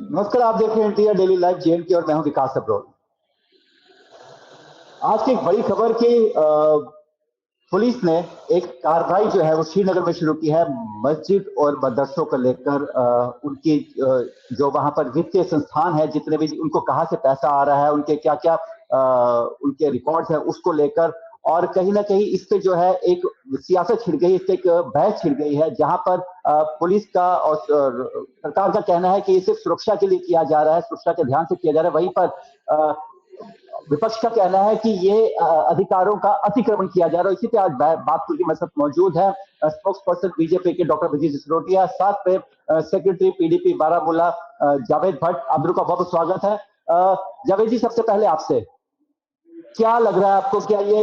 नमस्कार, आप देख रहे हैं इंडिया डेली लाइव जेएनके और मैं हूं विकास अब्रोल। आज की एक बड़ी खबर कि पुलिस ने एक कार्रवाई जो है वो श्रीनगर में शुरू की है मस्जिद और मदरसों को लेकर। उनकी जो वहां पर वित्तीय संस्थान है, जितने भी उनको कहाँ से पैसा आ रहा है, उनके क्या क्या उनके रिकॉर्ड्स है, उसको लेकर। और कहीं ना कहीं इस पे जो है एक सियासत छिड़ गई, इससे एक बहस छिड़ गई है, जहां पर पुलिस का और सरकार का कहना है कि ये सिर्फ सुरक्षा के लिए किया जा रहा है, सुरक्षा के ध्यान से किया जा रहा है। वहीं पर विपक्ष का कहना है कि ये अधिकारों का अतिक्रमण किया जा रहा है। इसी पे आज बात करके मेरे साथ मौजूद है स्पोक्स पर्सन बीजेपी के डॉक्टर ब्रजेश सिसोदिया, साथ में सेक्रेटरी पीडीपी बारामूला जावेद भट्ट। आप दोनों का बहुत स्वागत है। जावेद जी, सबसे पहले आपसे क्या लग रहा है आपको, क्या ये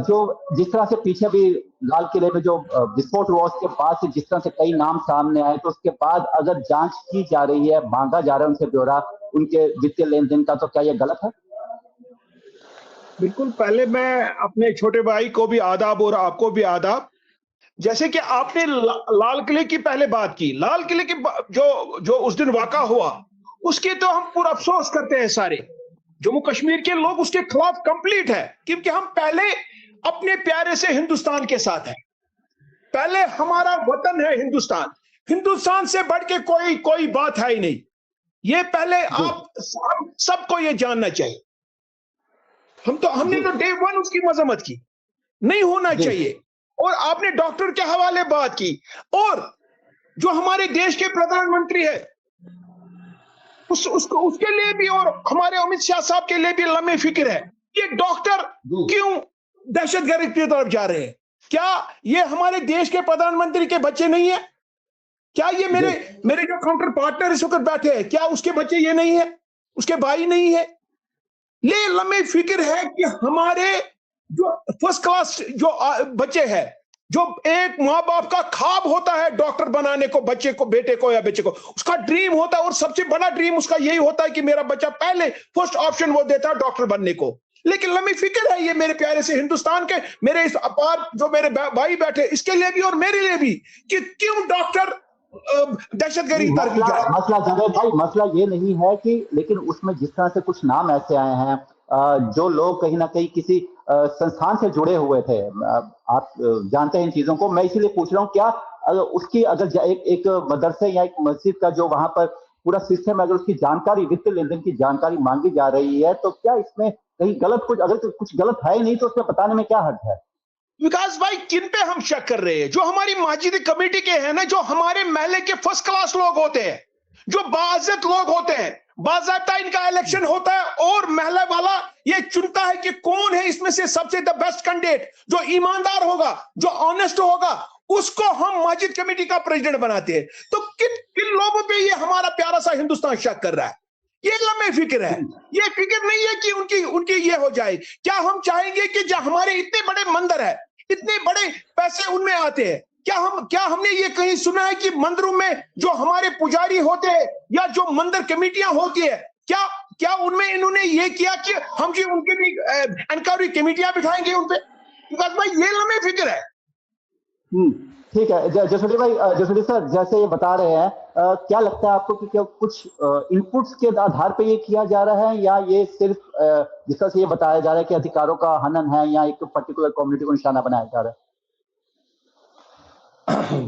जो जिस तरह से पीछे भी लाल किले में जो विस्फोट हुआ, उसके बाद से जिस तरह से कई नाम सामने आए, तो उसके बाद अगर जांच की जा रही है, मांगा जा रहा है उनसे ब्यौरा उनके वित्तीय लेन देन का, तो क्या ये गलत है? बिल्कुल। पहले मैं अपने छोटे भाई को भी आदाब और आपको भी आदाब। जैसे कि आपने लाल किले की पहले बात की, लाल किले की जो जो उस दिन वाक़ा हुआ, उसके तो हम पूरा अफ़सोस करते हैं सारे। जम्मू कश्मीर के लोग उसके खिलाफ कंप्लीट है, क्योंकि हम पहले अपने प्यारे से हिंदुस्तान के साथ हैं। पहले हमारा वतन है हिंदुस्तान। हिंदुस्तान से बढ़ के कोई बात है ही नहीं। ये पहले आप सबको ये जानना चाहिए। हमने तो डे वन उसकी मजम्मत की, नहीं होना चाहिए। और आपने डॉक्टर के हवाले बात की, और जो हमारे देश के प्रधानमंत्री है उसके लिए भी, और हमारे अमित शाह साहब के लिए भी लम्हे फिक्र है कि डॉक्टर क्यों दहशतगर्द की तरफ जा रहे हैं। क्या ये हमारे देश के प्रधानमंत्री के बच्चे नहीं है? क्या ये मेरे जो काउंटर पार्टनर इस वक्त बैठे हैं, क्या उसके बच्चे ये नहीं है, उसके भाई नहीं है? ये लम्हे फिक्र है कि हमारे जो फर्स्ट क्लास जो बच्चे हैं, जो एक माँ बाप का ख्वाब होता है डॉक्टर बनाने को, बच्चे को, बेटे को या बच्चे को, उसका ड्रीम होता है, और सबसे बड़ा ड्रीम उसका यही होता है कि मेरा बच्चा पहले फर्स्ट ऑप्शन वो देता है डॉक्टर बनने को। लेकिन लम्हे फिक्र है ये मेरे प्यारे से हिंदुस्तान के, मेरे इस अपार जो मेरे भाई बैठे, इसके लिए भी और मेरे लिए भी, कि क्यों डॉक्टर दहशतगर्दी तरफ जा रहे हैं। मसला जावेद भाई, मसला ये नहीं है कि, लेकिन उसमें जिस तरह से कुछ नाम ऐसे आए हैं जो लोग कहीं ना कहीं किसी संस्थान से जुड़े हुए थे, आप जानते हैं इन चीजों को। मैं इसीलिए पूछ रहा हूँ, क्या उसकी अगर एक मदरसे या एक मस्जिद का जो वहां पर पूरा सिस्टम है, अगर उसकी जानकारी, वित्तीय लेन देन की जानकारी मांगी जा रही है, तो क्या इसमें कहीं गलत कुछ, अगर कुछ गलत है ही नहीं, तो उसमें बताने में क्या हर्ज है? विकास भाई, किन पे हम शक कर रहे हैं? जो हमारी मस्जिद कमेटी के हैं ना, जो हमारे महल्ले के फर्स्ट क्लास लोग होते हैं, जो बाइज्जत लोग होते हैं, बाज़ाब्ता इनका इलेक्शन होता है और महल्ला वाला ये चुनता है कि कौन है इसमें से सबसे द बेस्ट कैंडिडेट, जो ईमानदार होगा, जो ऑनेस्ट होगा, उसको हम मस्जिद कमेटी का प्रेसिडेंट बनाते हैं। तो किन किन लोगों पे ये हमारा प्यारा सा हिंदुस्तान शक कर रहा है? ये लम्हे फिक्र है। ये फिक्र नहीं है कि उनकी ये हो जाए। क्या हम चाहेंगे कि जो हमारे इतने बड़े मंदिर है, इतने बड़े पैसे उनमें आते हैं, क्या हमने ये कहीं सुना है कि मंदिरों में जो हमारे पुजारी होते हैं या जो मंदिर कमेटियां होती है, क्या उनमें इन्होंने ये किया कि हम जी उनके लिए इंक्वायरी कमेटियां बिठाएंगे उन पे? विकास भाई, ये लम्हे फिक्र है। ठीक है जसोदी भाई, जसोदी सर, जैसे ये बता रहे हैं, क्या लगता है आपको कि क्या कुछ इनपुट्स के आधार पे ये किया जा रहा है, या ये सिर्फ जिस तरह से ये बताया जा रहा है कि अधिकारों का हनन है, या एक पर्टिकुलर कम्युनिटी को निशाना बनाया जा रहा है?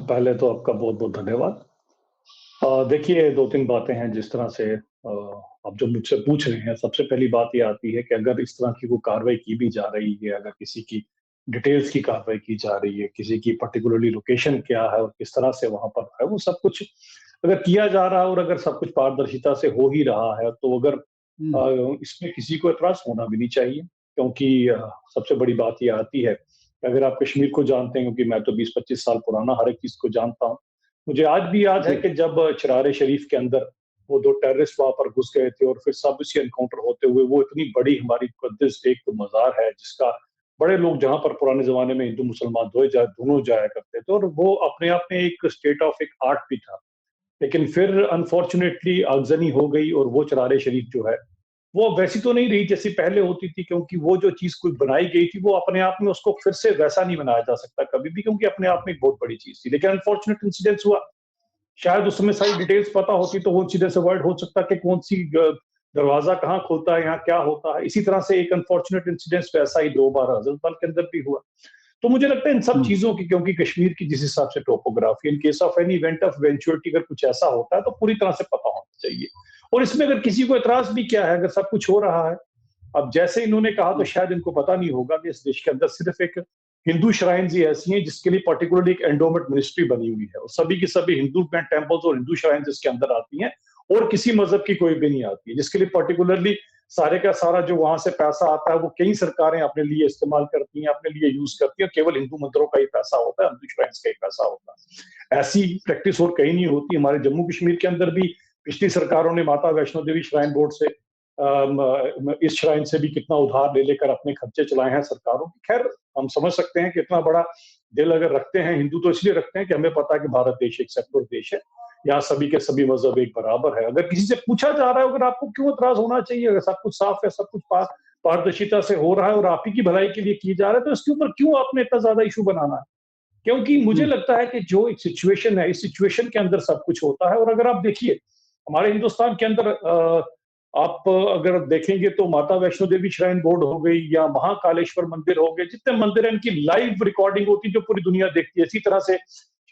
पहले तो आपका बहुत बहुत धन्यवाद। देखिए, दो तीन बातें हैं जिस तरह से आप जो मुझसे पूछ रहे हैं। सबसे पहली बात ये आती है कि अगर इस तरह की कोई कार्रवाई की भी जा रही है, अगर किसी की डिटेल्स की कार्रवाई की जा रही है, किसी की पर्टिकुलरली लोकेशन क्या है और किस तरह से वहां पर है, वो सब कुछ अगर किया जा रहा है और अगर सब कुछ पारदर्शिता से हो ही रहा है, तो अगर इसमें किसी को एतराज होना भी नहीं चाहिए। क्योंकि सबसे बड़ी बात ये आती है, अगर आप कश्मीर को जानते हैं, क्योंकि मैं तो 20-25 साल पुराना हर एक चीज को जानता हूँ। मुझे आज भी याद है कि जब चरार शरीफ के अंदर वो 2 टेररिस्ट वहां पर घुस गए थे और फिर सब इसके एनकाउंटर होते हुए, वो इतनी बड़ी हमारी मुकद्दस एक तो मजार है, जिसका बड़े लोग जहां पर पुराने जमाने में हिंदू मुसलमान दोनों जाया करते थे, और वो अपने आप में एक स्टेट ऑफ एक आर्ट भी था। लेकिन फिर अनफॉर्चुनेटली आगजनी हो गई, और वो चरार शरीफ जो है वो वैसी तो नहीं रही जैसी पहले होती थी, क्योंकि वो जो चीज कोई बनाई गई थी, वो अपने आप में उसको फिर से वैसा नहीं बनाया जा सकता कभी भी, क्योंकि अपने आप में एक बहुत बड़ी चीज थी। लेकिन अनफॉर्चुनेट इंसिडेंस हुआ, शायद उस समय सारी डिटेल्स पता होती तो वो सीधे से वर्ड हो सकता कि कौन सी दरवाजा कहाँ खुलता है, यहाँ क्या होता है। इसी तरह से एक अनफॉर्चुनेट इंसिडेंट वैसा ही 2 बार हजरतबल के अंदर भी हुआ। तो मुझे लगता है इन सब चीजों की, क्योंकि कश्मीर की जिस हिसाब से topography, in case of any event of eventuality अगर कुछ ऐसा होता है तो पूरी तरह से पता होना चाहिए। और इसमें अगर किसी को एतराज भी क्या है, अगर सब कुछ हो रहा है, अब जैसे इन्होंने कहा तो शायद इनको पता नहीं होगा कि इस देश के अंदर सिर्फ एक हिंदू श्राइन्स ही ऐसी हैं जिसके लिए पर्टिकुलरली एक एंडोमेंट मिनिस्ट्री बनी हुई है, और सभी की सभी हिंदू टेम्पल्स और हिंदू श्राइन्स इसके अंदर आती हैं, और किसी मजहब की कोई भी नहीं आती है, जिसके लिए पर्टिकुलरली सारे का सारा जो वहां से पैसा आता है वो कई सरकारें अपने लिए इस्तेमाल करती हैं, अपने लिए यूज करती हैं, केवल हिंदू मंदिरों का ही पैसा होता है, हिंदू श्राइन्स का ही पैसा होता है। ऐसी प्रैक्टिस और कहीं नहीं होती। हमारे जम्मू कश्मीर के अंदर भी पिछली सरकारों ने माता वैष्णो देवी श्राइन बोर्ड से, इस श्राइन से भी कितना उधार ले लेकर अपने खर्चे चलाए हैं सरकारों की। खैर, हम समझ सकते हैं कि इतना बड़ा दिल अगर रखते हैं हिंदू, तो इसलिए रखते हैं कि हमें पता है कि भारत देश एक सेक्युलर देश है, यहाँ सभी के सभी मजहब एक बराबर है। अगर किसी से पूछा जा रहा है अगर आपको क्यों एतराज होना चाहिए, अगर सब कुछ साफ है, सब कुछ पारदर्शिता से हो रहा है और आप ही की भलाई के लिए किया जा रहा है, तो इसके ऊपर क्यों आपने इतना ज्यादा इशू बनाना है? क्योंकि मुझे लगता है कि जो एक सिचुएशन है, इस सिचुएशन के अंदर सब कुछ होता है। और अगर आप देखिए हमारे हिंदुस्तान के अंदर आप अगर देखेंगे तो माता वैष्णो देवी श्राइन बोर्ड हो गई या महाकालेश्वर मंदिर हो गए, जितने मंदिर हैं इनकी लाइव रिकॉर्डिंग होती है जो पूरी दुनिया देखती है। इसी तरह से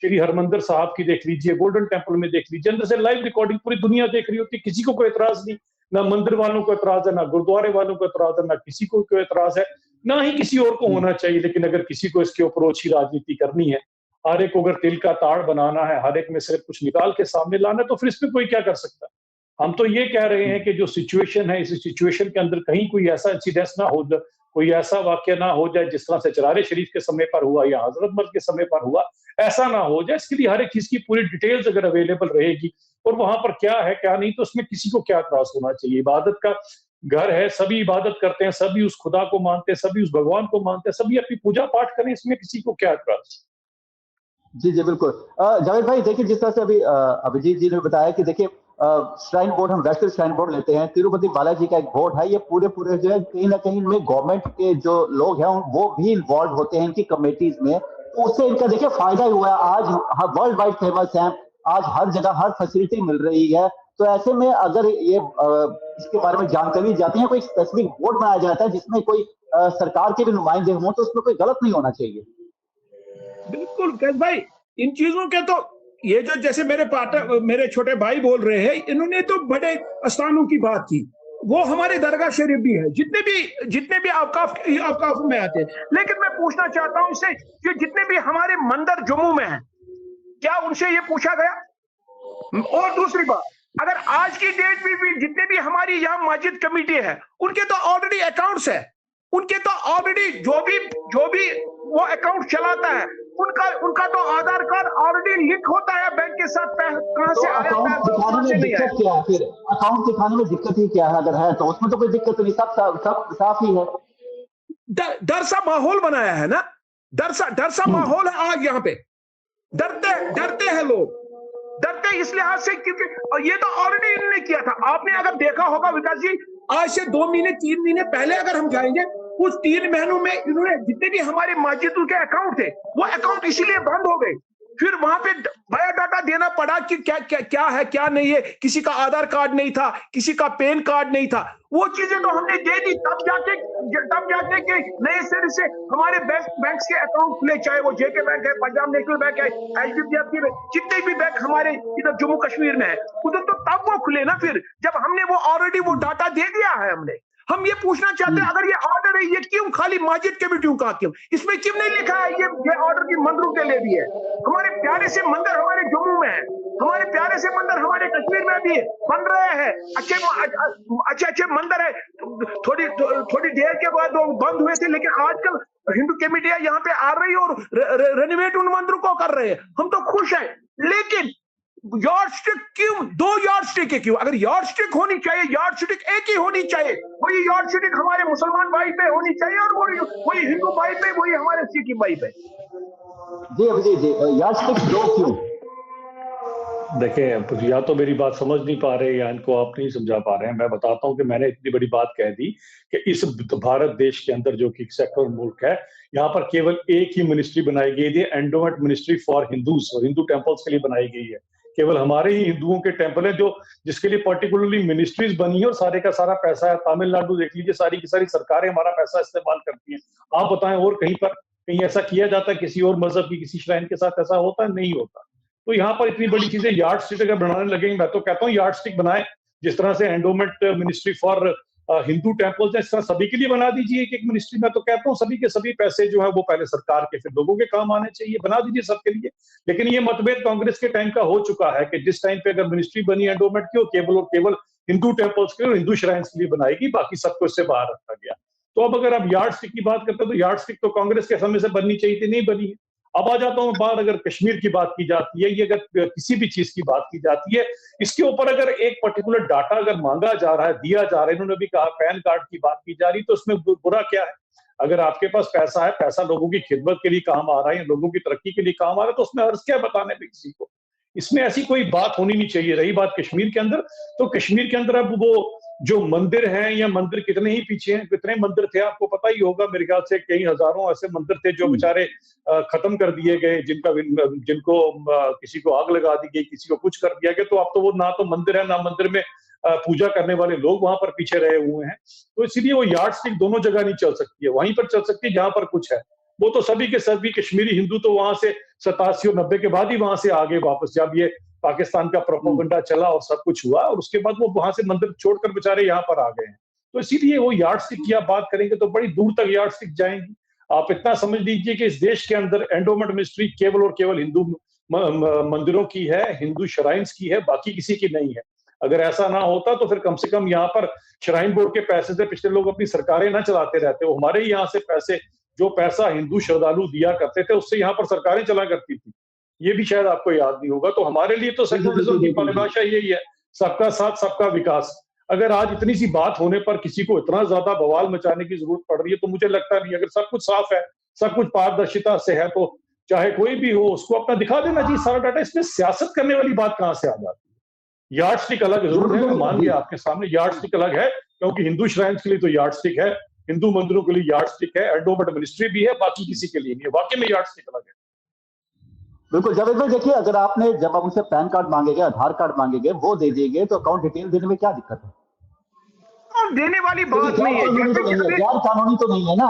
श्री हरमंदिर साहब की देख लीजिए, गोल्डन टेम्पल में देख लीजिए, अंदर से लाइव रिकॉर्डिंग पूरी दुनिया देख रही होती है, किसी को कोई एतराज नहीं, ना मंदिर वालों को एतराज है, ना गुरुद्वारे वालों को एतराज है, ना किसी को कोई एतराज है, ना ही किसी और को होना चाहिए। लेकिन अगर किसी को इसके ऊपर ओछी राजनीति करनी है, हर एक को अगर तिल का ताड़ बनाना है, हर एक में सिर्फ कुछ निकाल के सामने लाना है, तो फिर इसमें कोई क्या कर सकता है? हम तो ये कह रहे हैं कि जो सिचुएशन है, इस सिचुएशन के अंदर कहीं कोई ऐसा इंसिडेंस ना हो, कोई ऐसा वाक्य ना हो जाए जिस तरह से चरारे शरीफ के समय पर हुआ या हजरतबल के समय पर हुआ, ऐसा ना हो जाए। इसके लिए हर एक चीज की पूरी डिटेल्स अगर अवेलेबल रहेगी और वहां पर क्या है क्या नहीं, तो उसमें किसी को क्या एतराज होना चाहिए। इबादत का घर है, सभी इबादत करते हैं, सभी उस खुदा को मानते हैं, सभी उस भगवान को मानते हैं, सभी अपनी पूजा पाठ करें, इसमें किसी को क्या एतराज। जी जी बिल्कुल। जावेद भाई देखिए, जिस तरह से अभी अभिजीत जी ने बताया कि देखिए श्राइन बोर्ड, हम वैष्णो श्राइन बोर्ड लेते हैं, तिरुपति बालाजी का एक बोर्ड है, ये पूरे जो है कहीं ना कहीं इनमें गवर्नमेंट के जो लोग हैं वो भी इन्वॉल्व होते हैं इनकी कमेटीज में, तो उससे इनका देखिए फायदा ही हुआ है। आज वर्ल्ड वाइड फेमस है, आज हर जगह हर फैसिलिटी मिल रही है। तो ऐसे में अगर ये इसके बारे में जानकारी जाती है, कोई स्पेसिफिक बोर्ड बनाया जाता है जिसमें कोई सरकार के भी नुमाइंदे हों, तो उसमें कोई गलत नहीं होना चाहिए। बिल्कुल कैस भाई, इन चीजों के तो ये जो जैसे मेरे छोटे भाई बोल रहे हैं, इन्होंने तो बड़े स्थानों की बात की, वो हमारे दरगाह शरीफ भी है, जितने भी औकाफ में आते हैं। लेकिन मैं पूछना चाहता हूं इससे कि जितने भी हमारे मंदिर जम्मू में हैं, क्या उनसे ये पूछा गया? और दूसरी बात, अगर आज की डेट में भी जितने भी हमारी यहाँ मस्जिद कमेटी है, उनके तो ऑलरेडी अकाउंट्स है, उनके तो ऑलरेडी जो भी वो अकाउंट चलाता है, उनका तो आधार कार्ड ऑलरेडी लिंक होता है बैंक के साथ, कहां से आया है, कहां से नहीं आया। क्या फिर अकाउंट दिखाने में दिक्कत ही क्या है? अगर है तो उसमें तो कोई दिक्कत नहीं, सब साफ ही है। डर सा माहौल बनाया है ना, डर सा माहौल है आज यहाँ पे। डरते हैं लोग, डरते इस लिहाज से क्योंकि ये तो ऑलरेडी इन्होंने किया था। आपने अगर देखा होगा विकास जी, आज से 2 महीने 3 महीने पहले अगर हम जाएंगे, उस 3 महीनों में इन्होंने जितने भी हमारे मस्जिदों के अकाउंट थे, वो अकाउंट इसीलिए बंद हो गए। फिर वहां पे बायोडाटा देना पड़ा कि क्या है क्या नहीं है, किसी का आधार कार्ड नहीं था, किसी का पैन कार्ड नहीं था, वो चीजें तो हमने दे दी, तब जाके कि नए सिरे से हमारे बैंक के अकाउंट खुले, चाहे वो जेके बैंक है, पंजाब नेशनल बैंक है, एचडीएफसी बैंक, जितने भी बैंक हमारे इधर जम्मू कश्मीर में है, उधर तो तब वो खुले ना। फिर जब हमने वो ऑलरेडी वो डाटा दे दिया है हमने, हम ये पूछना चाहते हैं, अगर ये ऑर्डर है, ये क्यों खाली मस्जिद कमेटियों का, क्यों इसमें क्यों नहीं लिखा है ये ऑर्डर की मंदिरों के लिए भी है? हमारे प्यारे से मंदिर हमारे जम्मू में है, हमारे प्यारे से मंदिर हमारे कश्मीर में भी बन रहे हैं, अच्छे मंदिर है। थोड़ी देर के बाद वो बंद हुए थे, लेकिन आजकल हिंदू कमेटियां यहाँ पे आ रही है और रेनोवेट उन मंदिरों को कर रहे हैं, हम तो खुश हैं। लेकिन यार्डस्टिक क्यों? 2 यार्डस्टिक है क्यों? अगर यार्डस्टिक होनी चाहिए, यार्डस्टिक एक ही होनी चाहिए, वही यार्डस्टिक हमारे मुसलमान भाई पे होनी चाहिए और वही हिंदू भाई पे, वही हमारे सिख भाई पे। जी यार्डस्टिक 2 क्यों? देखिए, या तो मेरी बात समझ नहीं पा रहे या इनको आप नहीं समझा पा रहे हैं। मैं बताता हूं कि मैंने इतनी बड़ी बात कह दी कि इस भारत देश के अंदर, जो कि एक सेक्युलर मुल्क है, यहाँ पर केवल एक ही मिनिस्ट्री बनाई गई थी, एंडोमेंट मिनिस्ट्री फॉर हिंदूज, और हिंदू टेम्पल्स के लिए बनाई गई है। केवल हमारे ही हिंदुओं के टेम्पल है जो जिसके लिए पर्टिकुलरली मिनिस्ट्रीज बनी है और सारे का सारा पैसा है। तमिलनाडु देख लीजिए, सारी की सारी सरकारें हमारा पैसा इस्तेमाल करती हैं। आप बताएं और कहीं ऐसा किया जाता है किसी और मजहब की किसी श्राइन के साथ ऐसा होता है? नहीं होता। तो यहाँ पर इतनी बड़ी चीजें यार्ड स्टिक अगर बनाने लगेंगे, मैं तो कहता हूँ यार्ड स्टिक बनाए, जिस तरह से endowment ministry for Hindu temples है, इस तरह सभी के लिए बना दीजिए एक मिनिस्ट्री। मैं तो कहता हूँ सभी के सभी पैसे जो है वो पहले सरकार के फिर लोगों के काम आने चाहिए, बना दीजिए सबके लिए। लेकिन ये मतभेद कांग्रेस के टाइम का हो चुका है कि जिस टाइम पे अगर मिनिस्ट्री बनी एंडोमेंट की, केवल और केवल हिंदू टेम्पल्स के और हिंदू श्राइन्स के लिए बनाएगी, बाकी सबको इससे बाहर रखा गया। तो अब अगर आप यार्ड स्टिक की बात करते हैं तो यार्ड स्टिक तो कांग्रेस के समय से बननी चाहिए थी, नहीं बनी है। अब आ जाता हूं बात, अगर कश्मीर की बात की जाती है, ये अगर किसी भी चीज की बात की जाती है, इसके ऊपर अगर एक पर्टिकुलर डाटा अगर मांगा जा रहा है, दिया जा रहा है, इन्होंने भी कहा पैन कार्ड की बात की जा रही, तो उसमें बुरा क्या है? अगर आपके पास पैसा है, पैसा लोगों की खिदमत के लिए काम आ रहा है, लोगों की तरक्की के लिए काम आ रहा है, तो उसमें अर्ज क्या बताने में किसी को? इसमें ऐसी कोई बात होनी नहीं चाहिए। रही बात कश्मीर के अंदर, तो कश्मीर के अंदर अब वो जो मंदिर हैं, या मंदिर कितने ही पीछे हैं, कितने मंदिर थे आपको पता ही होगा, मेरे ख्याल से कई हजारों ऐसे मंदिर थे जो बेचारे खत्म कर दिए गए, जिनको किसी को आग लगा दी गई, किसी को कुछ कर दिया गया। तो अब तो वो ना तो मंदिर है, ना मंदिर में पूजा करने वाले लोग वहां पर पीछे रहे हुए हैं। तो इसीलिए वो यार्ड स्टिक दोनों जगह नहीं चल सकती है, वहीं पर चल सकती है जहां पर कुछ है। वो तो सभी के सभी कश्मीरी हिंदू तो वहां से 87 और 90 के बाद ही वहां से आगे वापस, जब ये पाकिस्तान का प्रोपेगेंडा चला और सब कुछ हुआ, और उसके बाद वो वहां से मंदिर छोड़कर बेचारे यहाँ पर आ गए हैं। तो इसीलिए वो यार्ड स्टिक की आप बात करेंगे तो बड़ी दूर तक यार्ड स्टिक जाएंगी। आप इतना समझ लीजिए कि इस देश के अंदर एंडोमेंट मिनिस्ट्री केवल और केवल हिंदू मंदिरों की है, हिंदू श्राइन्स की है, बाकी किसी की नहीं है। अगर ऐसा ना होता तो फिर कम से कम यहाँ पर श्राइन बोर्ड के पैसे से पिछले लोग अपनी सरकारें ना चलाते रहते। वो हमारे ही यहाँ से पैसे, जो पैसा हिंदू श्रद्धालु दिया करते थे, उससे यहाँ पर सरकारें चला करती थी। ये भी शायद आपको याद नहीं होगा। तो हमारे लिए तो सेक्युलरिज्म की परिभाषा यही है, सबका साथ सबका विकास। अगर आज इतनी सी बात होने पर किसी को इतना ज्यादा बवाल मचाने की जरूरत पड़ रही है, तो मुझे लगता नहीं। अगर सब कुछ साफ है, सब कुछ पारदर्शिता से है, तो चाहे कोई भी हो उसको अपना दिखा देना चाहिए सारा डाटा। इसमें सियासत करने वाली बात कहां से आ जाती है? यार्ड स्टिक अलग जरूर है, मान लिया आपके सामने यार्ड स्टिक अलग है, क्योंकि हिंदू श्राइन्स के लिए तो यार्ड स्टिक है, हिंदू मंदिरों के लिए यार्ड स्टिक है, एंडोमेंट मिनिस्ट्री भी है, बाकी किसी के लिए नहीं है। वाकई में यार्ड स्टिक अलग है। बिल्कुल जावेद भाई, देखिए अगर आपने जब आप उनसे पैन कार्ड मांगेंगे, आधार कार्ड मांगेंगे, वो दे देंगे, तो अकाउंट डिटेल देने में क्या दिक्कत है? और देने वाली बात नहीं है, गैर कानूनी तो नहीं है ना,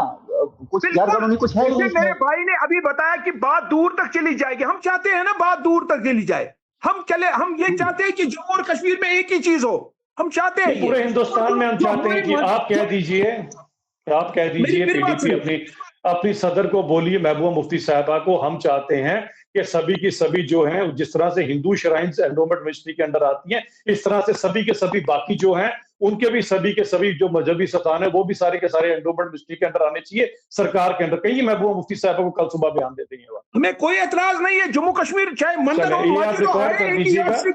कुछ गैर कानूनी कुछ है नहीं। मेरे भाई ने अभी बताया कि बात दूर तक चली जाएगी। हम चाहते हैं ना बात दूर तक चली जाए, हम ये चाहते हैं कि जम्मू और कश्मीर में एक ही चीज हो। हम चाहते हैं पूरे हिंदुस्तान में हम चाहते हैं कि आप कह दीजिए पीडीपी अपनी सदर को बोलिए, महबूबा मुफ्ती साहबा को, हम चाहते हैं कि सभी की सभी जो हैं, जिस तरह से हिंदू श्राइन्स एंडोमेंट मिनिस्ट्री के अंदर आती हैं, इस तरह से सभी के सभी बाकी जो हैं उनके भी सभी के सभी जो मजहबी स्थान है वो भी सारे के सारे एंडोमेंट मिनिस्ट्री के अंदर आने चाहिए, सरकार के अंदर। कहीं महबूबा मुफ्ती साहबा को कल सुबह बयान दे देंगे। हमें कोई एतराज नहीं है, जम्मू कश्मीर चाहे मंदिर हो,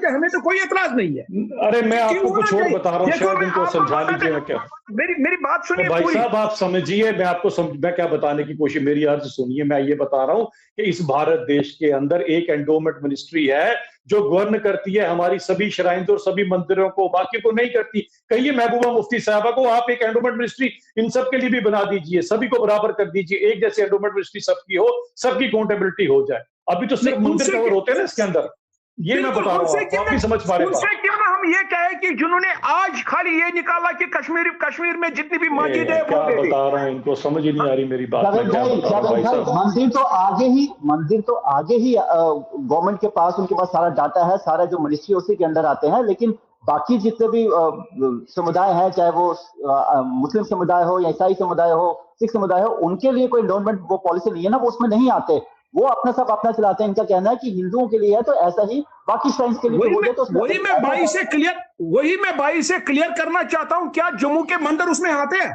हमें तो कोई एतराज नहीं है। अरे मैं आपको कुछ और बता रहा हूँ, शायद इनको समझा लीजिएगा क्या। मेरी बात सुनिए भाई साहब, आप समझिए, मैं क्या बताने की कोशिश, मेरी अर्ज सुनिए। मैं ये बता रहा हूँ कि इस भारत देश के अंदर एक एंडोमेंट मिनिस्ट्री है जो गवर्न करती है हमारी सभी श्राइन्स और सभी मंदिरों को, बाकी को नहीं करती। कहिए महबूबा मुफ्ती साहबा को, आप एक एंडोमेंट मिनिस्ट्री इन सब के लिए भी बना दीजिए, सभी को बराबर कर दीजिए, एक जैसे एंडोमेंट मिनिस्ट्री सबकी हो, सबकी अकाउंटेबिलिटी हो जाए। अभी तो सिर्फ मंदिर कवर होते हैं ना इसके अंदर, ये मैं बता रहा हूँ, आप भी समझ पा रहे हैं। क्यों ना हम ये कहें कि जिन्होंने आज खाली ये निकाला कि कश्मीर में जितनी भी मस्जिद है क्या बता रहा हूँ, इनको समझ ही नहीं आ रही मेरी बात। मंदिर तो आगे ही गवर्नमेंट के पास, उनके पास सारा डाटा है, सारा जो मिनिस्ट्री उसी के अंदर आते हैं। लेकिन बाकी जितने भी समुदाय हैं, चाहे वो मुस्लिम समुदाय हो या ईसाई समुदाय हो, सिख समुदाय हो, उनके लिए कोई एंडोमेंट वो पॉलिसी नहीं है ना, वो उसमें नहीं आते। वो अपना सब अपना चलाते हैं। इनका कहना है कि हिंदुओं के लिए है तो ऐसा ही, बाकी श्राइन्स के लिए हो जाए। तो वही मैं भाई से क्लियर करना चाहता हूं, क्या जम्मू के मंदिर उसमें आते हैं?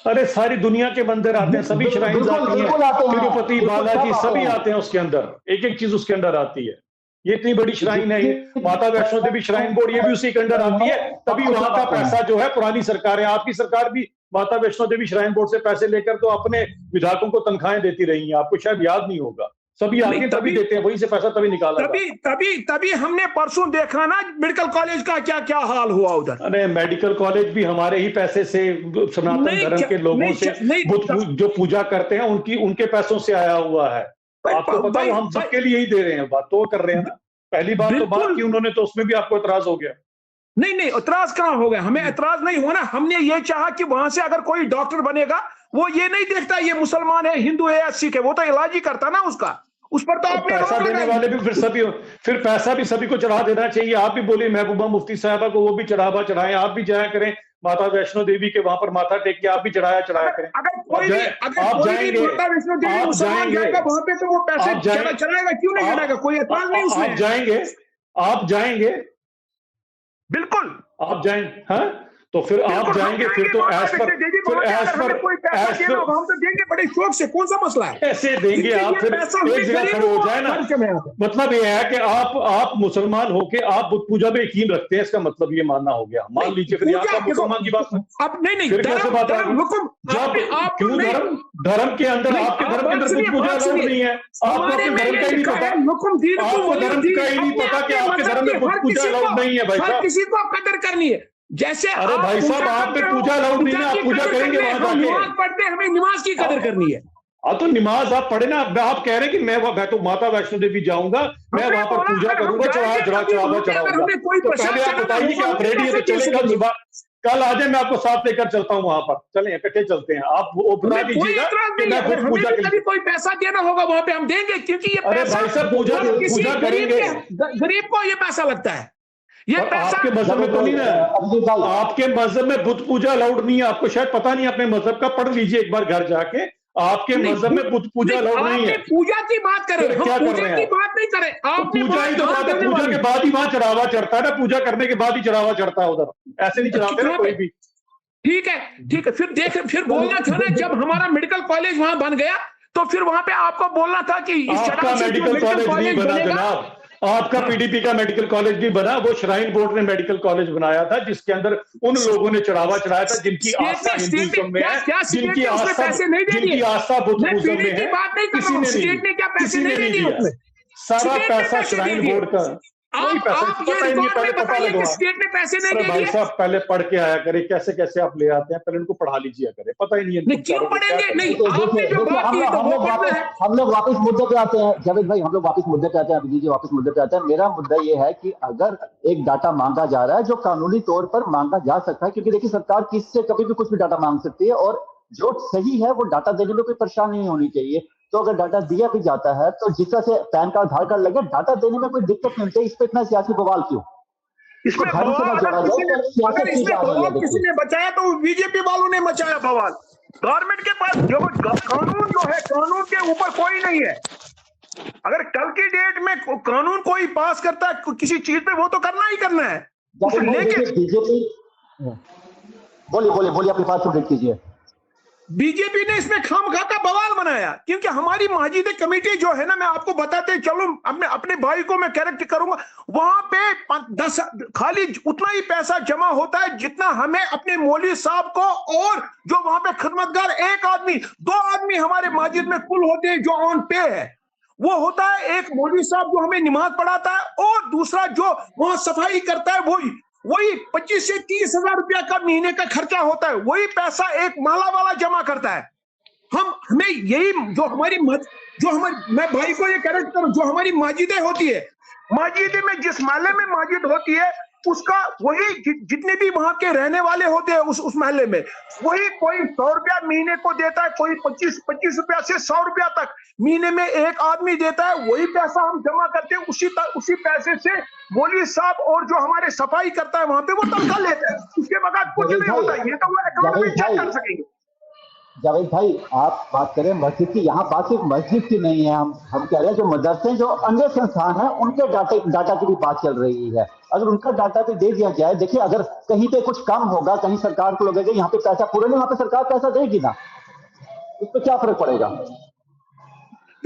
अरे सारी दुनिया के मंदिर आते हैं, सभी श्राइन्स आती हैं, तिरुपति, बालाजी सभी आते हैं उसके अंदर, एक एक चीज उसके अंदर आती है। ये इतनी बड़ी श्राइन है, माता वैष्णो देवी श्राइन बोर्ड, ये भी उसी के अंदर आती है। तभी वहां का पैसा जो है, पुरानी सरकार है, आपकी सरकार भी माता वैष्णो देवी श्राइन बोर्ड से पैसे लेकर तो अपने विधायकों को तनख्वाहें देती रही हैं। आपको शायद याद नहीं होगा, सभी आगे तभी देते हैं, वहीं से पैसा तभी निकाला। तभी हमने परसों देखा ना मेडिकल कॉलेज का क्या क्या हाल हुआ उधर। अरे मेडिकल कॉलेज भी हमारे ही पैसे से, सनातन धर्म के लोगों से, जो पूजा करते हैं उनके पैसों से आया हुआ है। आपको पता है, हम सबके लिए ही दे रहे हैं, बात तो कर रहे हैं ना। पहली बात तो बात की उन्होंने, तो उसमें भी आपको एतराज हो गया। नहीं नहीं, एतराज कहां हो गया, हमें एतराज नहीं होना। हमने ये चाहा कि वहां से अगर कोई डॉक्टर बनेगा, वो ये नहीं देखता ये मुसलमान है, हिंदू है या सिख है, वो तो इलाज ही करता ना उसका, उस पर तो आपने पैसा देने वाले भी फिर पैसा भी सभी को चढ़ा देना चाहिए। आप भी बोलिए महबूबा मुफ्ती साहबा को, वो भी चढ़ावा चढ़ाएं, आप भी जाया करें माता वैष्णो देवी के वहां पर माथा टेक के आप भी चढ़ाया करें। अगर कोई भी माता वैष्णो देवी मुसलमान जाएगा वहां पे, तो वो पैसे चढ़ाएगा, क्यों नहीं चढ़ाएगा, कोई एतराज नहीं उसमें। आप जाएंगे बिल्कुल, आप जाएंगे, हाँ, तो फिर आप जाएंगे, फिर तो एज पर कोई पैसा देना होगा हम तो देंगे बड़े शौक से, कौन सा मसला है, कैसे देंगे आप, फिर एक जगह खड़े हो जाए ना। मतलब ये है कि आप मुसलमान होके आप बुत पूजा में यकीन रखते हैं, इसका मतलब ये मानना हो गया। मान लीजिए फिर आपका मुसलमान की बात अब नहीं, फिर कैसे बात है, क्यों धर्म के अंदर, आपके धर्म के अंदर बुत पूजा अलाउड नहीं है, आपको अपने धर्म का ही नहीं पता, आपको धर्म का ही नहीं पता कि आपके धर्म में बुत पूजा अलाउड नहीं है। भाई साहब, किसी को कदर करनी है, जैसे अरे भाई साहब, आप पे पूजा अलाउड नहीं है, आप पूजा करेंगे वहां जाके, नमाज पढ़ते हैं, हमें नमाज की कदर करनी है। तो नमाज आप पढ़े ना, आप कह रहे हैं कि मैं तो माता वैष्णो देवी जाऊंगा, मैं वहां पर पूजा करूंगा, चढ़ावा चढ़ाऊंगा। तो पहले आप बताइए कि आप रेडी है तो चले, कल सुबह कल आ जाए, मैं आपको साथ लेकर चलता हूँ वहां पर, चलें इकट्ठे चलते हैं। आप वो बता दीजिएगा कि मैं खुद पूजा करूंगा, कोई पैसा देना होगा वहां पे हम देंगे, क्योंकि ये पैसा पूजा करेंगे, गरीब को ये पैसा लगता है, ये पैसा आपके मजहब में तो नहीं ना, आपके मजहब में बुत पूजा अलाउड नहीं है, आपको शायद पता नहीं, अपने मजहब का पढ़ लीजिए एक बार घर जाके, आपके मजहब में बुत पूजा अलाउड नहीं है। पूजा की बात करें, क्या कर रहे हैं, बात नहीं करें, पूजा ही तो बात है, पूजा के बाद ही वहां चढ़ावा चढ़ता है ना, पूजा करने के बाद ही चढ़ावा चढ़ता है उधर, ऐसे नहीं चढ़ाते ना कोई भी। ठीक है, फिर बोलना था ना, जब हमारा मेडिकल कॉलेज वहां बन गया, तो फिर वहां पे आपको बोलना था कि आपका मेडिकल कॉलेज नहीं बना जनाब, आपका पीडीपी का मेडिकल कॉलेज भी बना, वो श्राइन बोर्ड ने मेडिकल कॉलेज बनाया था, जिसके अंदर उन लोगों ने चढ़ावा चढ़ाया था जिनकी आस्था हिंदुइज्म में है, जिनकी आस्था बुद्धिज्म में है, किसी ने नहीं दिया, सारा पैसा श्राइन बोर्ड का, कोई पैसा पता ही नहीं, पहले पता लगा। स्टेट ने पैसे नहीं दिए। भाई साहब पहले पढ़ के आया करे, कैसे कैसे आप ले आते हैं, पहले उनको पढ़ा लीजिए करे, पता ही नहीं है क्यों पढ़ेंगे। नहीं, हम लोग वापस मुद्दे पे आते हैं जावेद भाई, हम लोग वापस मुद्दे पे आते हैं, अभिजीत जी वापस मुद्दे पे आते हैं। मेरा मुद्दा ये है कि अगर एक डाटा मांगा जा रहा है जो कानूनी तौर पर मांगा जा सकता है, क्योंकि देखिए सरकार किससे कभी भी कुछ भी डाटा मांग सकती है, और जो सही है वो डाटा देने में कोई परेशानी नहीं होनी चाहिए। तो अगर डाटा दिया भी जाता है तो जिस तरह से पैन कार्ड आधार कार्ड लगे, डाटा देने में कोई दिक्कत नहीं होती, इस पर इतना सियासी बवाल क्यों? इसमें किसी ने बचाया तो बीजेपी वालों ने मचाया बवाल। गवर्नमेंट के पास जो कानून जो है, कानून के ऊपर कोई नहीं है। अगर कल की डेट में कानून कोई पास करता है किसी चीज पे, वो तो करना ही करना है। लेकिन बीजेपी, बोलिए अपनी बात कंप्लीट कीजिए। बीजेपी ने इसमें खामखा का बवाल बनाया, क्योंकि हमारी मस्जिद कमेटी जो है ना, मैं आपको बताते चलो, अपने भाई को मैं करेक्ट करूंगा, वहां पे 10 खाली उतना ही पैसा जमा होता है जितना हमें अपने मौलवी साहब को, और जो वहां पे खिदमतगार एक आदमी 2 आदमी हमारे मस्जिद में कुल होते हैं जो ऑन पे है, वो होता है एक मौलवी साहब जो हमें नमाज पढ़ाता है, और दूसरा जो वहां सफाई करता है, वही 25 से 30 हजार रुपया का महीने का खर्चा होता है। वही पैसा एक माला वाला जमा करता है। हमें यही मैं भाई को ये करेक्ट करूं, जो हमारी मस्जिदें होती है, मस्जिद में जिस महल्ले में मस्जिद होती है, उसका वही जितने भी वहां के रहने वाले होते हैं उस महल्ले में, वही कोई 100 रुपया महीने को देता है, कोई 25 रुपया से 100 रुपया तक महीने में एक आदमी देता है। वही पैसा हम जमा करते हैं, उसी पैसे से मौलवी साहब और जो हमारे सफाई करता है वहां पे, वो तनख्वाह लेते हैं। उसके बगैर कुछ नहीं होता। ये तो वो अकाउंट में चेक कर सकेंगे। जावेद भाई आप बात करें मस्जिद की, यहाँ बात सिर्फ मस्जिद की नहीं है, हम कह रहे हैं जो मदरसे जो अन्य संस्थान है उनके डाटा की भी बात चल रही है। अगर उनका डाटा भी दे दिया जाए, देखिए अगर कहीं पे कुछ कम होगा, कहीं सरकार को लगेगा यहाँ पे पैसा पूरा नहीं, वहां पे सरकार पैसा देगी ना, उस पर क्या फर्क पड़ेगा?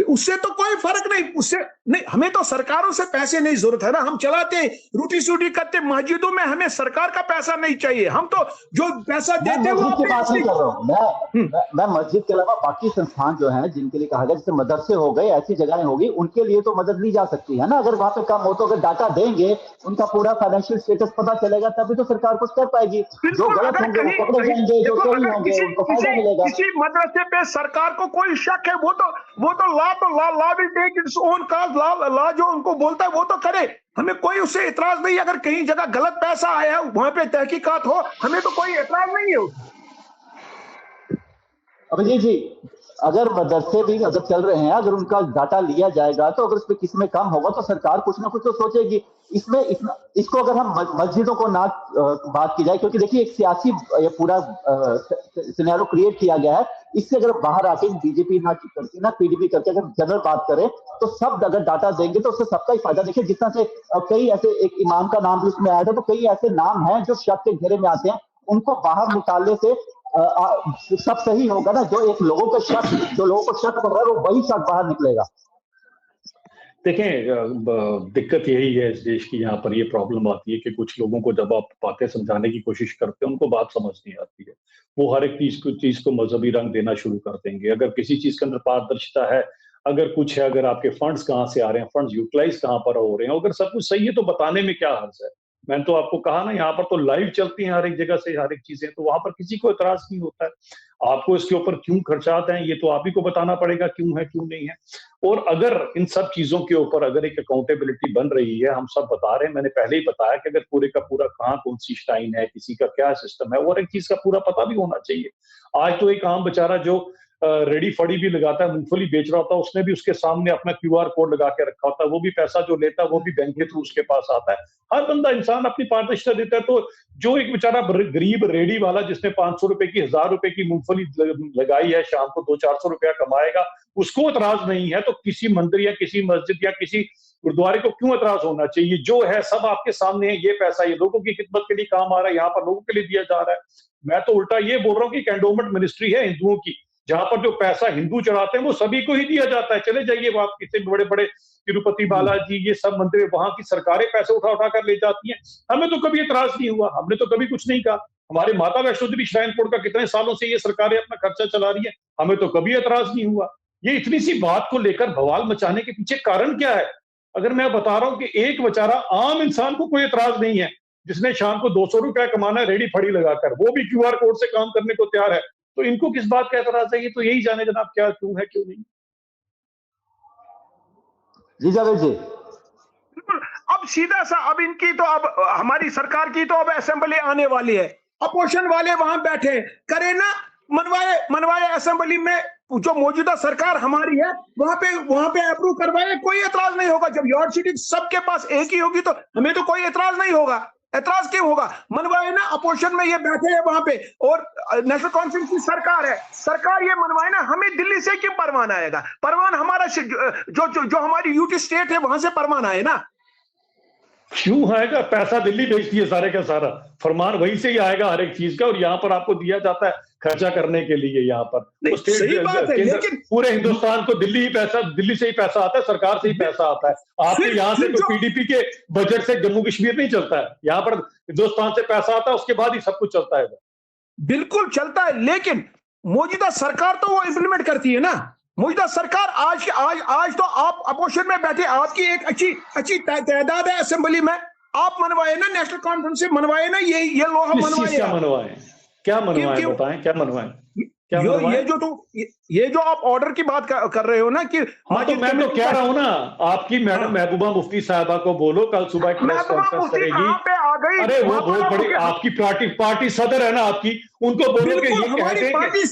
उससे तो कोई फर्क नहीं, उससे नहीं, हमें तो सरकारों से पैसे नहीं जरूरत है ना, हम चलाते हैं, रोटी सूटी करते, मस्जिदों में हमें सरकार का पैसा नहीं चाहिए। हम तो जो पैसा देते हैं मस्जिद की बात नहीं कर रहा हूँ मैं मस्जिद के अलावा बाकी संस्थान जो हैं जिनके लिए कहा गया, जैसे मदरसे हो गए, ऐसी जगहें होगी, उनके लिए तो मदद ली जा सकती है ना। अगर वहां पे कम हो तो अगर डाटा देंगे, उनका पूरा फाइनेंशियल स्टेटस पता चलेगा, तभी तो सरकार कुछ कर पाएगी। जो गलत होंगे वो पकड़े जाएंगे, जो सही होंगे उनको फायदा मिलेगा। किसी मदरसे पे सरकार को कोई शक है, वो तो law will take its own call, of law जो उनको बोलता है वो तो करे, हमें कोई उससे इतराज नहीं। अगर कहीं जगह गलत पैसा आया वहां पे तहकीकात हो, हमें तो कोई इतराज नहीं है। अभिजीत जी, अगर मदरसे भी अगर चल रहे हैं, अगर उनका डाटा लिया जाएगा तो अगर उसमें किसी में कम होगा तो सरकार कुछ ना कुछ तो सोचेगी। इसको अगर हम मस्जिदों को ना बात की जाए, क्योंकि देखिए एक सियासी ये पूरा सिनेरियो क्रिएट किया गया है, इससे अगर बाहर आके बीजेपी ना करके ना पीडीपी करके अगर जनरल बात करें तो सब अगर डाटा देंगे तो उससे सबका ही फायदा। देखिए जिस तरह से कई ऐसे, एक इमाम का नाम भी उसमें आया था, तो कई ऐसे नाम हैं जो शक के घेरे में आते हैं, उनको बाहर निकालने से सब सही होगा ना। जो लोगों को शक पड़ रहा है वो वही शक बाहर निकलेगा। देखें, दिक्कत यही है इस देश की, यहाँ पर ये प्रॉब्लम आती है कि कुछ लोगों को जब आप बातें समझाने की कोशिश करते हैं उनको बात समझ नहीं आती है। वो हर एक चीज को मजहबी रंग देना शुरू कर देंगे। अगर किसी चीज के अंदर पारदर्शिता है, अगर कुछ है, अगर आपके फंड्स कहाँ से आ रहे हैं, फंड्स यूटिलाइज कहाँ पर हो रहे हैं, अगर सब कुछ सही है तो बताने में क्या हर्ज है। मैंने तो आपको कहा ना, यहाँ पर तो लाइव चलती हैं हर एक जगह से हर एक चीजें, तो वहां पर किसी को एतराज नहीं होता है। आपको इसके ऊपर क्यों खर्चात हैं ये तो आप ही को बताना पड़ेगा, क्यों है क्यों नहीं है। और अगर इन सब चीजों के ऊपर अगर एक अकाउंटेबिलिटी बन रही है, हम सब बता रहे हैं, मैंने पहले ही बताया कि अगर पूरे का पूरा कहाँ कौन सी श्राइन है, किसी का क्या सिस्टम है, और एक चीज का पूरा पता भी होना चाहिए। आज तो एक आम बेचारा जो रेडी फड़ी भी लगाता है, मूंगफली बेच रहा होता है, उसने भी उसके सामने अपना QR कोड लगा के रखा होता है, वो भी पैसा जो लेता है वो भी बैंक के थ्रू उसके पास आता है। हर बंदा इंसान अपनी पारदर्शिता देता है। तो जो एक बेचारा गरीब रेडी वाला जिसने 500 रुपए की 1000 रुपए की मूंगफली लगाई है, शाम को 200-400 रुपया कमाएगा, उसको एतराज नहीं है, तो किसी मंदिर या किसी मस्जिद या किसी गुरुद्वारे को क्यों एतराज होना चाहिए? जो है सब आपके सामने है, ये पैसा ये लोगों की खिदमत के लिए काम आ रहा है, यहाँ पर लोगों के लिए दिया जा रहा है। मैं तो उल्टा ये बोल रहा हूँ कि एंडोमेंट मिनिस्ट्री है हिंदुओं की, जहां पर जो पैसा हिंदू चढ़ाते हैं वो सभी को ही दिया जाता है। चले जाइए आप कितने बड़े बड़े तिरुपति बालाजी, ये सब मंदिर, वहां की सरकारें पैसे उठा उठा कर ले जाती हैं। हमें तो कभी एतराज नहीं हुआ, हमने तो कभी कुछ नहीं कहा। हमारे माता वैष्णो देवी श्राइन बोर्ड का कितने सालों से ये सरकारें अपना खर्चा चला रही है, हमें तो कभी एतराज नहीं हुआ। ये इतनी सी बात को लेकर बवाल मचाने के पीछे कारण क्या है? अगर मैं बता रहा हूं कि एक बेचारा आम इंसान को कोई एतराज नहीं है, जिसने शाम को 200 रुपया कमाना है रेडी फड़ी लगाकर, वो भी QR कोड से काम करने को तैयार है, तो इनको किस बात का एतराज है? ये तो यही जाने जनाब क्या क्यों है क्यों नहीं। जी जावेद जी, अब सीधा सा, अब इनकी तो, अब हमारी सरकार की तो अब असेंबली आने वाली है, अपोजिशन वाले वहां बैठे करे ना, मनवाए असेंबली में, जो मौजूदा सरकार हमारी है वहां पे अप्रूव करवाए, कोई एतराज नहीं होगा। जब यॉर्डशीट सबके पास एक ही होगी तो हमें तो कोई एतराज नहीं होगा। एतराज क्यों होगा? मनवाए ना, अपोजिशन में ये बैठे हैं वहां पे, और नेशनल कॉन्फ्रेंस की सरकार है, सरकार ये मनवाए ना, हमें दिल्ली से क्यों परवान आएगा? परवान हमारा जो हमारी यूटी स्टेट है वहां से परवान आए ना। क्यों आएगा? पैसा दिल्ली भेजती है सारे का सारा, फरमान वहीं से ही आएगा हर एक चीज का, और यहाँ पर आपको दिया जाता है खर्चा करने के लिए। यहाँ पर तो सही बात है, लेकिन पूरे हिंदुस्तान को दिल्ली से ही पैसा आता है, सरकार से ही पैसा आता है। आपके यहाँ से तो PDP के बजट से जम्मू कश्मीर नहीं चलता है, यहाँ पर हिंदुस्तान से पैसा आता है, उसके बाद ही सब कुछ चलता है। बिल्कुल चलता है, लेकिन मौजूदा सरकार तो वो इंप्लीमेंट करती है ना। मौजूदा सरकार आज तो आप अपोजिशन में बैठे, आपकी एक अच्छी तादाद है असेंबली में, आप मनवाए ना, नेशनल कॉन्फ्रेंस से मनवाए ना, ये लोग हम मनवाए। क्या मनवाए बताएं, क्या मनवाए? ये जो आप ऑर्डर की बात कर रहे हो ना कि हाँ, तो मैं तो कह रहा हूँ ना, आपकी मैडम महबूबा मुफ्ती साहबा को बोलो कल सुबह एक प्रेस कॉन्फ्रेंस करेगी। अरे वो बहुत बड़ी आपकी पार्टी सदर है ना आपकी, उनको बोलो कि ये कहते हैं पार्टी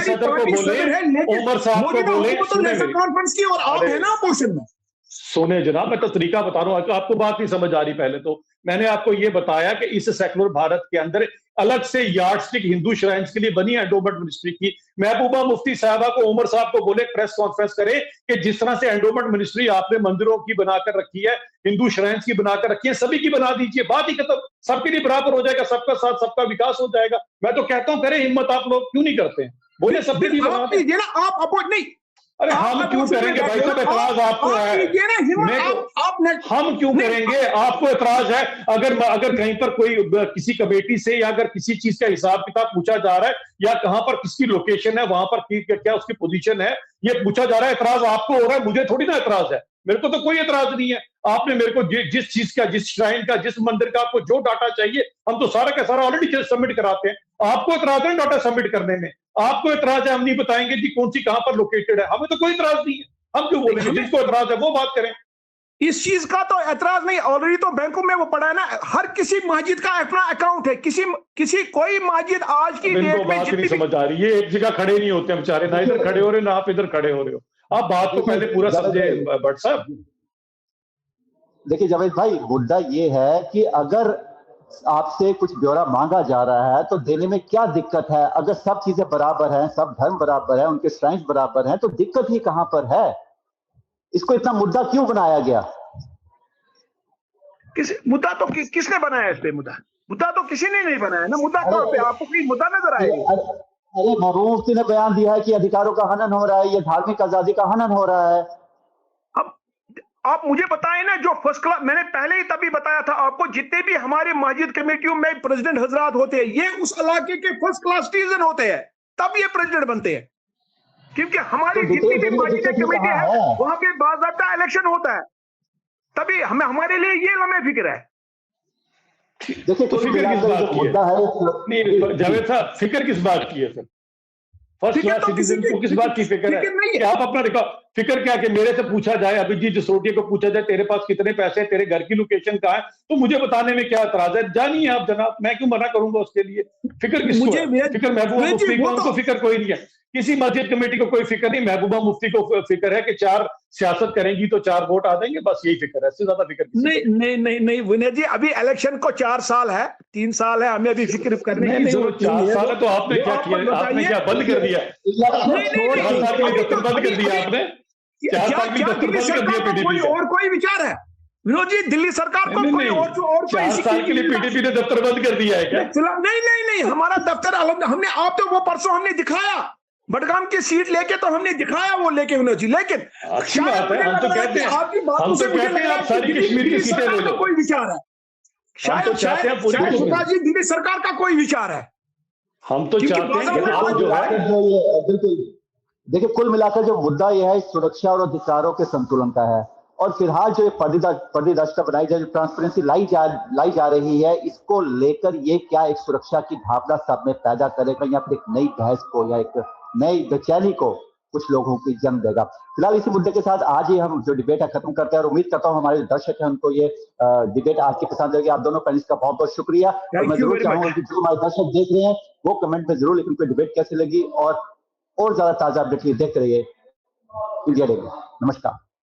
सदर को बोले, उमर साहब को बोले, नेशनल कॉन्फ्रेंस की, और आप है ना अपोजिशन में। सुने जनाब, मैं तो तरीका बता रहा हूँ, आपको बात नहीं समझ आ रही। पहले तो मैंने आपको ये बताया कि इस सेकुलर भारत के अंदर अलग से यार्डस्टिक हिंदू श्राइन्स के लिए बनी है एंडोमेंट मिनिस्ट्री की। महबूबा मुफ्ती साहबा को, उमर साहब को बोले प्रेस कॉन्फ्रेंस करे कि जिस तरह से एंडोमेंट मिनिस्ट्री आपने मंदिरों की बनाकर रखी है, हिंदू श्राइन्स की बनाकर रखी है, सभी की बना दीजिए, बात ही खत्म, सबके लिए बराबर हो जाएगा, सबका साथ सबका विकास हो जाएगा। मैं तो कहता हूं करें हिम्मत, आप लोग क्यों नहीं करते हैं? बोले सबके लिए बना दीजिए ना, आप अपोज नहीं। अरे हम क्यों करेंगे भाई साहब? एतराज आपको है, हम क्यों करेंगे? आपको एतराज है। अगर कहीं पर कोई किसी कमेटी से या अगर किसी चीज का हिसाब किताब पूछा जा रहा है, या कहां पर किसकी लोकेशन है, वहां पर क्या उसकी पोजीशन है, ये पूछा जा रहा है, एतराज आपको हो रहा है, मुझे थोड़ी ना एतराज है। मेरे को तो कोई एतराज नहीं है। आपने मेरे को जिस चीज का, जिस श्राइन का, जिस मंदिर का आपको जो डाटा चाहिए, हम तो सारा का सारा ऑलरेडी सबमिट कराते हैं। आपको एतराज है डाटा सबमिट करने में, आपको एतराज है हम नहीं बताएंगे जी कौन सी कहां पर लोकेटेड है, हमें तो कोई एतराज नहीं है। हम क्यों बोलेंगे? जिसको एतराज है वो बात करें। इस चीज का तो एतराज नहीं, ऑलरेडी तो बैंकों में वो पड़ा है ना, हर किसी मस्जिद का अपना अकाउंट है, किसी कोई मस्जिद आज की डेट में बात नहीं समझ आ रही है, एक जगह खड़े नहीं होते हम बेचारे, ना इधर खड़े हो रहे ना आप इधर खड़े हो रहे हो। आप बात तो पहले पूरा समझे भट्ट साहब। देखिए जावेद भाई, मुद्दा ये है कि अगर आपसे कुछ ब्यौरा मांगा जा रहा है तो देने में क्या दिक्कत है? अगर सब चीजें बराबर हैं, सब धर्म बराबर है, उनके श्राइन बराबर हैं, तो दिक्कत ही कहां पर है? इसको इतना मुद्दा क्यों बनाया गया? मुद्दा तो किसने बनाया इस पे? मुद्दा तो किसी ने नहीं बनाया ना। मुद्दा तो आपको कोई मुद्दा नजर आएगा? अरे महबूब मुफ्ती ने बयान दिया है कि अधिकारों का हनन हो रहा है, ये धार्मिक आजादी का हनन हो रहा है। अब आप मुझे बताएं ना, जो फर्स्ट क्लास, मैंने पहले ही तभी बताया था आपको, जितने भी हमारे मस्जिद कमेटियों में प्रेसिडेंट हजरात होते हैं, ये उस इलाके के फर्स्ट क्लास सिटीजन होते हैं, तब ये प्रेसिडेंट बनते हैं। क्योंकि हमारी जितनी भी मस्जिद कमेटी है वहां पे बाकायदा इलेक्शन होता है, तभी हमारे लिए ये लम्हे फिक्र है। देखिए तो फिक्र किस बात की है? जावेद साहब, फिक्र किस बात की है सर? फर्स्ट क्लास सिटीजन को किस बात की फिक्र है? कि आप अपना फिक्र क्या, कि मेरे से पूछा जाए, अभिजीत जसरोटिया को पूछा जाए तेरे पास कितने पैसे, तेरे घर की लोकेशन कहाँ है, तो मुझे बताने में क्या एतराज है? जानिए आप जनाब, मैं क्यों मना करूंगा उसके लिए? फिक्र किसको है? फिक्र महबूबा मुफ्ती को, उनको फिक्र कोई नहीं है। किसी मस्जिद कमेटी को कोई फिक्र नहीं, महबूबा मुफ्ती को फिक्र है कि 4 सियासत करेंगी तो 4 वोट आ जाएंगे, बस यही फिक्र है, इससे ज्यादा फिक्र नहीं विनय जी, अभी इलेक्शन को 4 साल है, 3 साल है, हमें अभी फिक्र करने की जरूरत नहीं है। 4 साल है तो आपने क्या किया? आपने क्या बंद कर दिया? 4 साल के लिए दफ्तर बंद कर दिया आपने? 4 साल के दफ्तर बंद कर दिया पीडीपी का? और कोई विचार है विनोद जी? दिल्ली सरकार को कोई और 4 साल के लिए पीडीपी ने दफ्तर बंद कर दिया है क्या? नहीं, हमारा दफ्तर हमने, आप तो वो परसों हमने दिखाया बडगाम की सीट लेके, तो हमने दिखाया वो लेके विनोद जी, लेकिन अच्छी बात है, हम तो कहते हैं आप सारी कश्मीर की सीटें ले लो। कोई विचार है? शायद दिल्ली सरकार का कोई विचार है? हम तो चाहते हैं कि आप जो है, बिल्कुल देखिए, कुल मिलाकर जो मुद्दा यह है सुरक्षा और अधिकारों के संतुलन का है। और फिलहाल जो पर्दादर्शिता बनाई जाए, जो ट्रांसपेरेंसी लाई जा रही है, इसको लेकर ये क्या एक सुरक्षा की भावना सब में पैदा करेगा, या फिर एक नई बहस को या एक नई बेचैनी को कुछ लोगों की जन्म देगा? फिलहाल इसी मुद्दे के साथ आज ही हम जो डिबेट है खत्म करते हैं, और उम्मीद करता हूं हमारे दर्शक हैं उनको ये डिबेट आज की पसंद आएगी। आप दोनों पैनलिस्ट का बहुत बहुत शुक्रिया। और मैं जरूर चाहूंगा कि जो हमारे दर्शक देख रहे हैं वो कमेंट में जरूर लिखें डिबेट कैसी लगी, और ज्यादा ताजा अपडेट देखते रहिए इंडिया डे में। नमस्कार।